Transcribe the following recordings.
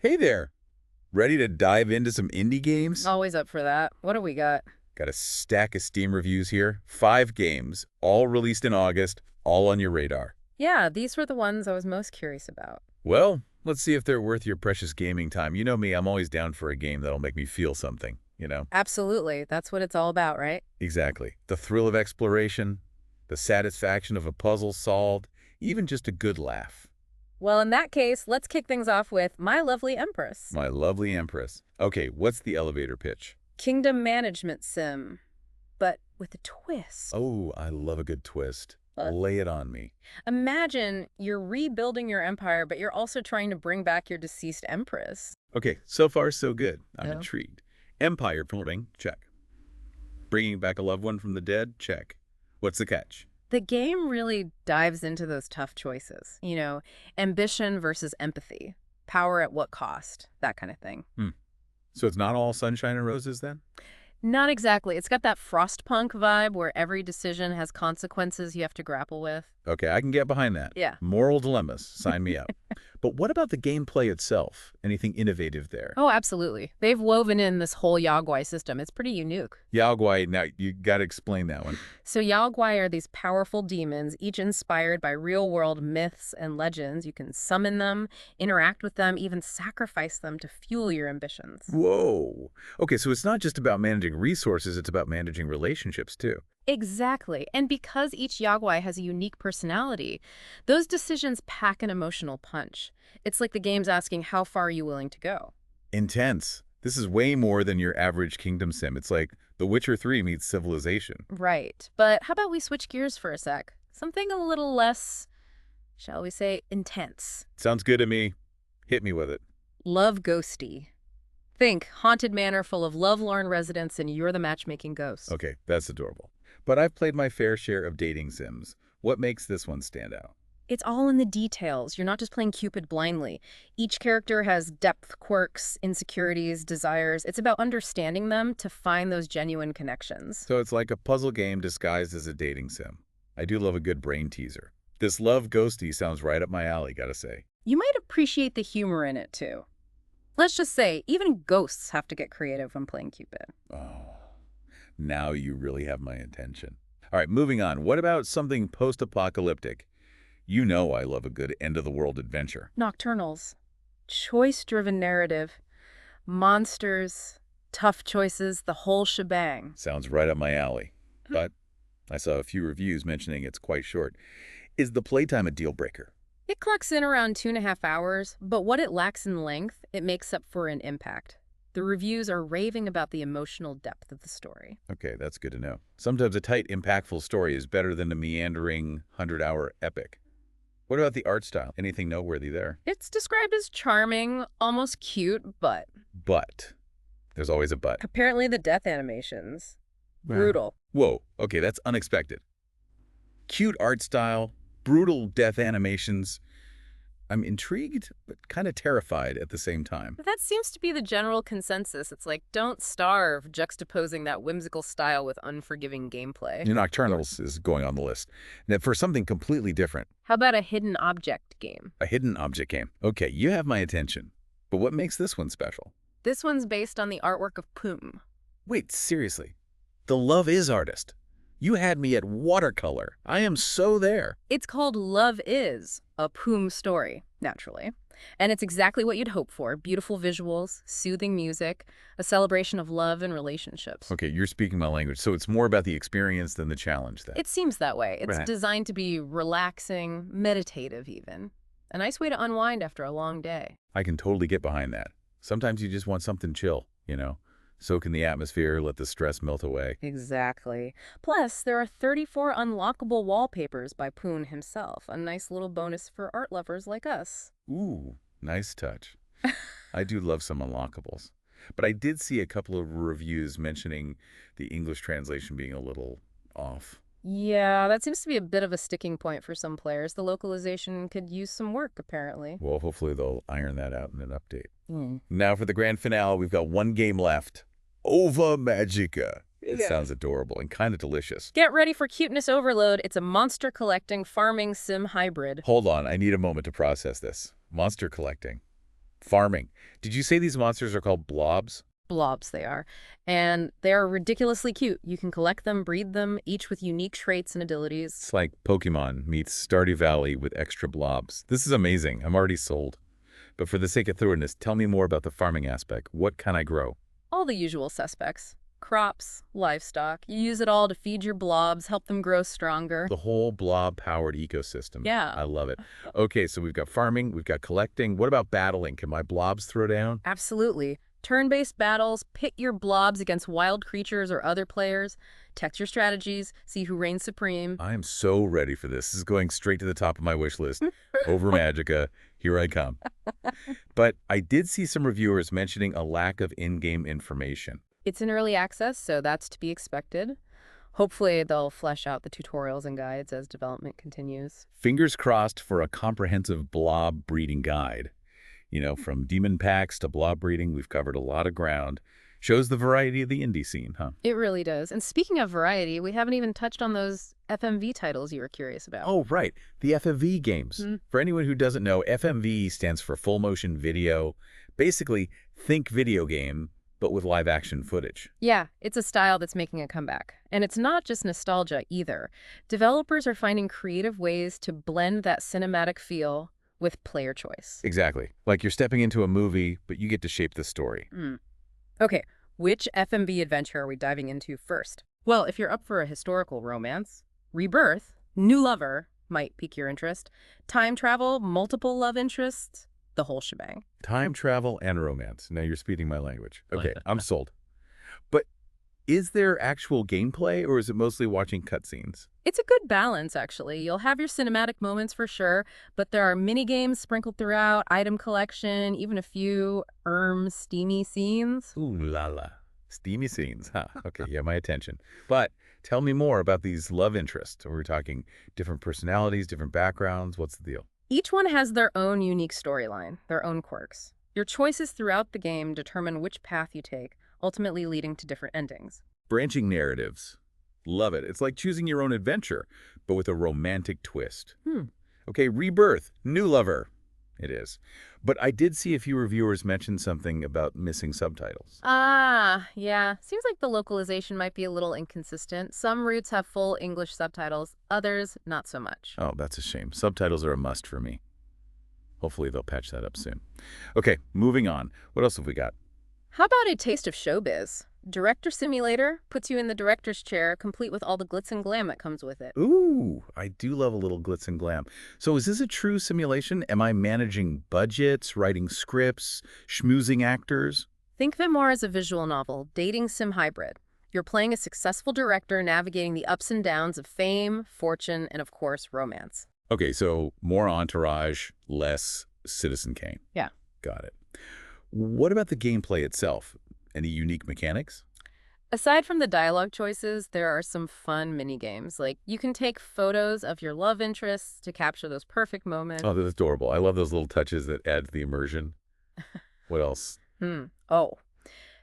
Hey there! Ready to dive into some indie games? Always up for that. What do we got? Got a stack of Steam reviews here. 5 games, all released in August, all on your radar. Yeah, these were the ones I was most curious about. Well, let's see if they're worth your precious gaming time. You know me, I'm always down for a game that'll make me feel something. Absolutely. That's what it's all about, right? Exactly. The thrill of exploration, the satisfaction of a puzzle solved, even just a good laugh. Well, in that case, let's kick things off with My Lovely Empress. My Lovely Empress. Okay, what's the elevator pitch? Kingdom management sim, but with a twist. Oh, I love a good twist. Uh, Lay it on me. Imagine you're rebuilding your empire, but you're also trying to bring back your deceased empress. Okay, so far so good. I'm Yeah. intrigued. Empire building, check. Bringing back a loved one from the dead, check. What's the catch? The game really dives into those tough choices. Ambition versus empathy. Power at what cost? That kind of thing. So it's not all sunshine and roses then? Not exactly. It's got that Frostpunk vibe where every decision has consequences you have to grapple with. Okay, I can get behind that. Yeah. Moral dilemmas, sign me up. But what about the gameplay itself? Anything innovative there? Oh, absolutely. They've woven in this whole Yaogwai system. It's pretty unique. Yaogwai, now you gotta explain that one. So Yaogwai are these powerful demons, each inspired by real-world myths and legends. You can summon them, interact with them, even sacrifice them to fuel your ambitions. Whoa. Okay, so it's not just about managing resources, it's about managing relationships too. Exactly. And because each Yaogwai has a unique personality, those decisions pack an emotional punch. It's like the game's asking, how far are you willing to go? Intense. This is way more than your average kingdom sim. It's like The Witcher 3 meets Civilization. Right. But how about we switch gears for a sec? Something a little less, shall we say, intense. Sounds good to me. Hit me with it. Love Ghosty. Think, haunted manor full of lovelorn residents and you're the matchmaking ghost. Okay, that's adorable. But I've played my fair share of dating sims. What makes this one stand out? It's all in the details. You're not just playing Cupid blindly. Each character has depth, quirks, insecurities, desires. It's about understanding them to find those genuine connections. So it's like a puzzle game disguised as a dating sim. I do love a good brain teaser. This Love Ghosty sounds right up my alley, gotta say. You might appreciate the humor in it, too. Let's just say, even ghosts have to get creative when playing Cupid. Oh, now you really have my attention. All right, moving on. What about something post-apocalyptic? You know I love a good end-of-the-world adventure. Nocturnals. Choice-driven narrative. Monsters. Tough choices. The whole shebang. Sounds right up my alley. But I saw a few reviews mentioning it's quite short. Is the playtime a deal breaker? It clocks in around 2.5 hours, but what it lacks in length, it makes up for in impact. The reviews are raving about the emotional depth of the story. Okay, that's good to know. Sometimes a tight, impactful story is better than a meandering 100-hour epic. What about the art style? Anything noteworthy there? It's described as charming, almost cute, but But. There's always a but. apparently the death animations. Brutal. Whoa, okay, that's unexpected. Cute art style, brutal death animations. I'm intrigued, but kind of terrified at the same time. That seems to be the general consensus. It's like, don't starve, juxtaposing that whimsical style with unforgiving gameplay. Nocturnals is going on the list. Now, for something completely different, How about a hidden object game? a hidden object game. Okay, you have my attention. But what makes this one special? This one's based on the artwork of Poom. Wait, seriously. The Love Is artist. You had me at watercolor. I am so there. It's called Love Is, a Poom story, naturally. And it's exactly what you'd hope for. Beautiful visuals, soothing music, a celebration of love and relationships. Okay, you're speaking my language, so it's more about the experience than the challenge then. It seems that way. It's Right. designed to be relaxing, meditative even. A nice way to unwind after a long day. I can totally get behind that. Sometimes you just want something chill. Soak in the atmosphere, let the stress melt away. Exactly. Plus, there are 34 unlockable wallpapers by Poon himself. A nice little bonus for art lovers like us. Ooh, nice touch. I do love some unlockables. But I did see a couple of reviews mentioning the English translation being a little off. Yeah, that seems to be a bit of a sticking point for some players. The localization could use some work, apparently. Well, hopefully they'll iron that out in an update. Hmm. Now for the grand finale, we've got one game left. Ova Magica. It Yeah. sounds adorable and kind of delicious. Get ready for cuteness overload. It's a monster collecting farming sim hybrid. Hold on, I need a moment to process this. Monster collecting. Farming. Did you say these monsters are called blobs? Blobs they are. And they are ridiculously cute. You can collect them, breed them, each with unique traits and abilities. It's like Pokemon meets Stardew Valley with extra blobs. This is amazing. I'm already sold. But for the sake of thoroughness, tell me more about the farming aspect. What can I grow? All the usual suspects. Crops, livestock. You use it all to feed your blobs, help them grow stronger. The whole blob-powered ecosystem. Yeah. I love it. Okay, so we've got farming, we've got collecting. What about battling? Can my blobs throw down? Absolutely. Turn-based battles, pit your blobs against wild creatures or other players, text your strategies, see who reigns supreme. I am so ready for this. This is going straight to the top of my wish list. Over Magica, here I come. But I did see some reviewers mentioning a lack of in-game information. It's in early access, so that's to be expected. Hopefully, they'll flesh out the tutorials and guides as development continues. Fingers crossed for a comprehensive blob breeding guide. You know, from demon packs to blob breeding, we've covered a lot of ground. Shows the variety of the indie scene, huh? It really does. And speaking of variety, we haven't even touched on those FMV titles you were curious about. Oh, right. The FMV games. For anyone who doesn't know, FMV stands for full motion video. Basically, think video game, but with live action footage. Yeah, it's a style that's making a comeback. And it's not just nostalgia either. Developers are finding creative ways to blend that cinematic feel with player choice. Exactly. Like you're stepping into a movie, but you get to shape the story. Okay, which FMV adventure are we diving into first? Well, if you're up for a historical romance, Rebirth, New Lover might pique your interest. Time travel, multiple love interests, the whole shebang. Time travel and romance. Now you're speaking my language. Okay, I'm sold. But is there actual gameplay, or is it mostly watching cutscenes? It's a good balance, actually. You'll have your cinematic moments for sure, but there are mini-games sprinkled throughout, item collection, even a few, steamy scenes. Ooh la la. Steamy scenes, huh? Okay, yeah, my attention. But tell me more about these love interests. Are we talking different personalities, different backgrounds? What's the deal? Each one has their own unique storyline, their own quirks. Your choices throughout the game determine which path you take, ultimately leading to different endings. Branching narratives. Love it. It's like choosing your own adventure, but with a romantic twist. Okay, Rebirth, New Lover. It is. But I did see a few reviewers mention something about missing subtitles. Yeah. Seems like the localization might be a little inconsistent. Some routes have full English subtitles, others not so much. Oh, that's a shame. Subtitles are a must for me. Hopefully they'll patch that up soon. Okay, moving on. What else have we got? How about a taste of showbiz? Director Simulator puts you in the director's chair, complete with all the glitz and glam that comes with it. Ooh, I do love a little glitz and glam. So is this a true simulation? Am I managing budgets, writing scripts, schmoozing actors? Think of it more as a visual novel, dating sim hybrid. You're playing a successful director navigating the ups and downs of fame, fortune, and of course, romance. Okay, so more Entourage, less Citizen Kane. Yeah. Got it. What about the gameplay itself? Any unique mechanics? Aside from the dialogue choices, there are some fun mini-games. Like, you can take photos of your love interests to capture those perfect moments. Oh, that's adorable. I love those little touches that add to the immersion. What else? Oh,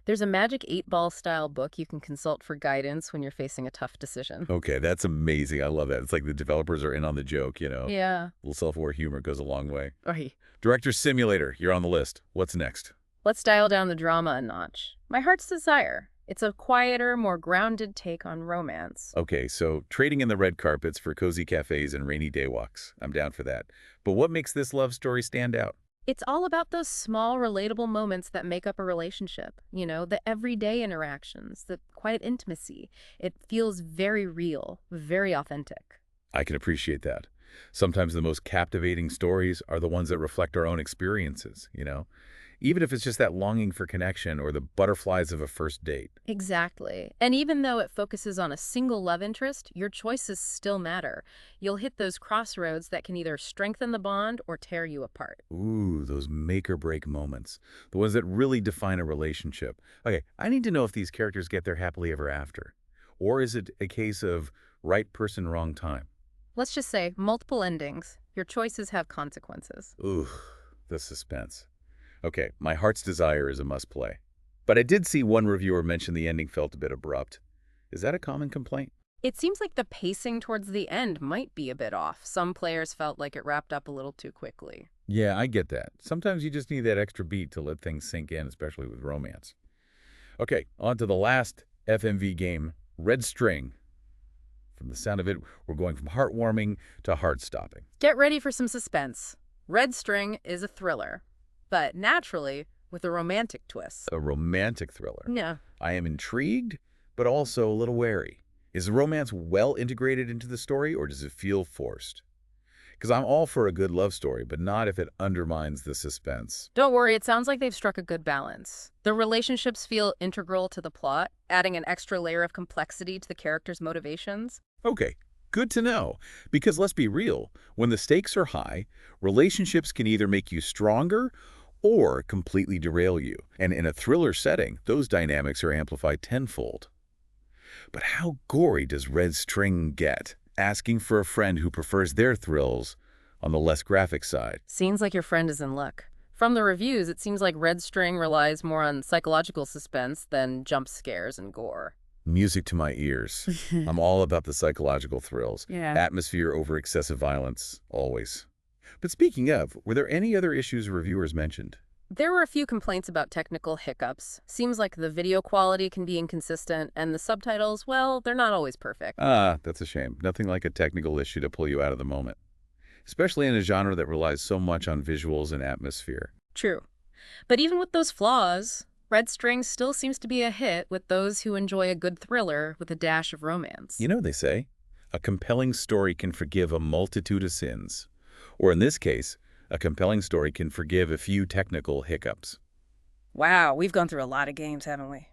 there's a Magic 8-Ball style book you can consult for guidance when you're facing a tough decision. Okay, that's amazing. I love that. It's like the developers are in on the joke, you know? Yeah. A little self-aware humor goes a long way. Right. Director Simulator, you're on the list. What's next? Let's dial down the drama a notch. My Heart's Desire. It's a quieter, more grounded take on romance. Okay, so trading in the red carpets for cozy cafes and rainy day walks. I'm down for that. But what makes this love story stand out? It's all about those small, relatable moments that make up a relationship. You know, the everyday interactions, the quiet intimacy. It feels very real, very authentic. I can appreciate that. Sometimes the most captivating stories are the ones that reflect our own experiences, you know? Even if it's just that longing for connection or the butterflies of a first date. Exactly. And even though it focuses on a single love interest, your choices still matter. You'll hit those crossroads that can either strengthen the bond or tear you apart. Ooh, those make or break moments. The ones that really define a relationship. Okay, I need to know if these characters get their happily ever after. Or is it a case of right person, wrong time? Let's just say multiple endings. Your choices have consequences. Ooh, the suspense. Okay, My Heart's Desire is a must-play. But I did see one reviewer mention the ending felt a bit abrupt. Is that a common complaint? It seems like the pacing towards the end might be a bit off. Some players felt like it wrapped up a little too quickly. Yeah, I get that. Sometimes you just need that extra beat to let things sink in, especially with romance. Okay, on to the last FMV game, Red String. From the sound of it, we're going from heartwarming to heart-stopping. Get ready for some suspense. Red String is a thriller, but naturally with a romantic twist. A romantic thriller. Yeah. I am intrigued, but also a little wary. Is the romance well integrated into the story, or does it feel forced? Because I'm all for a good love story, but not if it undermines the suspense. Don't worry, it sounds like they've struck a good balance. The relationships feel integral to the plot, adding an extra layer of complexity to the characters' motivations. Okay, good to know. Because let's be real, when the stakes are high, relationships can either make you stronger or completely derail you. And in a thriller setting, those dynamics are amplified tenfold. But how gory does Red String get? Asking for a friend who prefers their thrills on the less graphic side. Seems like your friend is in luck. From the reviews, it seems like Red String relies more on psychological suspense than jump scares and gore. Music to my ears. I'm all about the psychological thrills. Yeah. Atmosphere over excessive violence, always. But speaking of, were there any other issues reviewers mentioned? There were a few complaints about technical hiccups. Seems like the video quality can be inconsistent, and the subtitles, well, they're not always perfect. Ah, that's a shame. Nothing like a technical issue to pull you out of the moment. Especially in a genre that relies so much on visuals and atmosphere. True. But even with those flaws, Red String still seems to be a hit with those who enjoy a good thriller with a dash of romance. You know, they say, a compelling story can forgive a multitude of sins. Or in this case, a compelling story can forgive a few technical hiccups. Wow, we've gone through a lot of games, haven't we?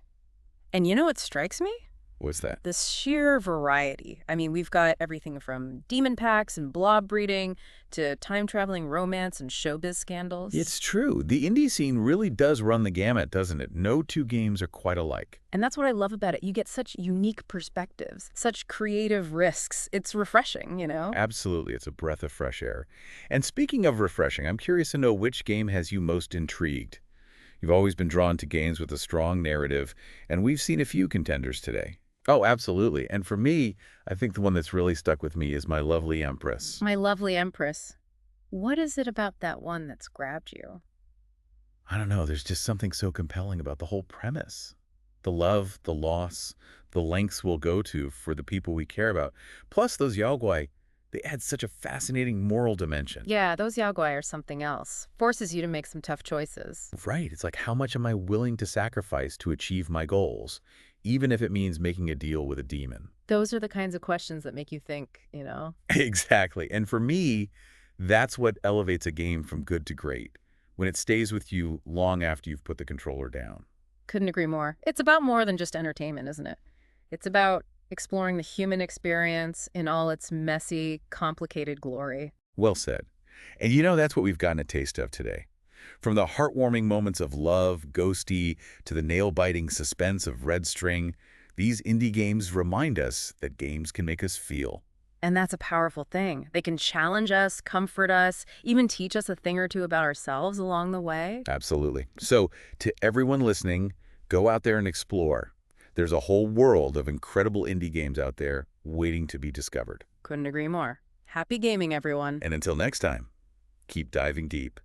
And you know what strikes me? What's that? The sheer variety. I mean, we've got everything from demon packs and blob breeding to time-traveling romance and showbiz scandals. It's true. The indie scene really does run the gamut, doesn't it? No two games are quite alike. And that's what I love about it. You get such unique perspectives, such creative risks. It's refreshing, you know? Absolutely. It's a breath of fresh air. And speaking of refreshing, I'm curious to know which game has you most intrigued. You've always been drawn to games with a strong narrative, and we've seen a few contenders today. Oh, absolutely. And for me, I think the one that's really stuck with me is My Lovely Empress. My Lovely Empress. What is it about that one that's grabbed you? I don't know. There's just something so compelling about the whole premise. The love, the loss, the lengths we'll go to for the people we care about. Plus, those Yaogwai, they add such a fascinating moral dimension. Yeah, those Yaogwai are something else. Forces you to make some tough choices. Right. It's like, how much am I willing to sacrifice to achieve my goals, even if it means making a deal with a demon? Those are the kinds of questions that make you think, you know? Exactly. And for me, that's what elevates a game from good to great, when it stays with you long after you've put the controller down. Couldn't agree more. It's about more than just entertainment, isn't it? It's about exploring the human experience in all its messy, complicated glory. Well said. And you know, that's what we've gotten a taste of today. From the heartwarming moments of love, ghosty, to the nail-biting suspense of Red String, these indie games remind us that games can make us feel. And that's a powerful thing. They can challenge us, comfort us, even teach us a thing or two about ourselves along the way. Absolutely. So, to everyone listening, go out there and explore. There's a whole world of incredible indie games out there waiting to be discovered. Couldn't agree more. Happy gaming, everyone. And until next time, keep diving deep.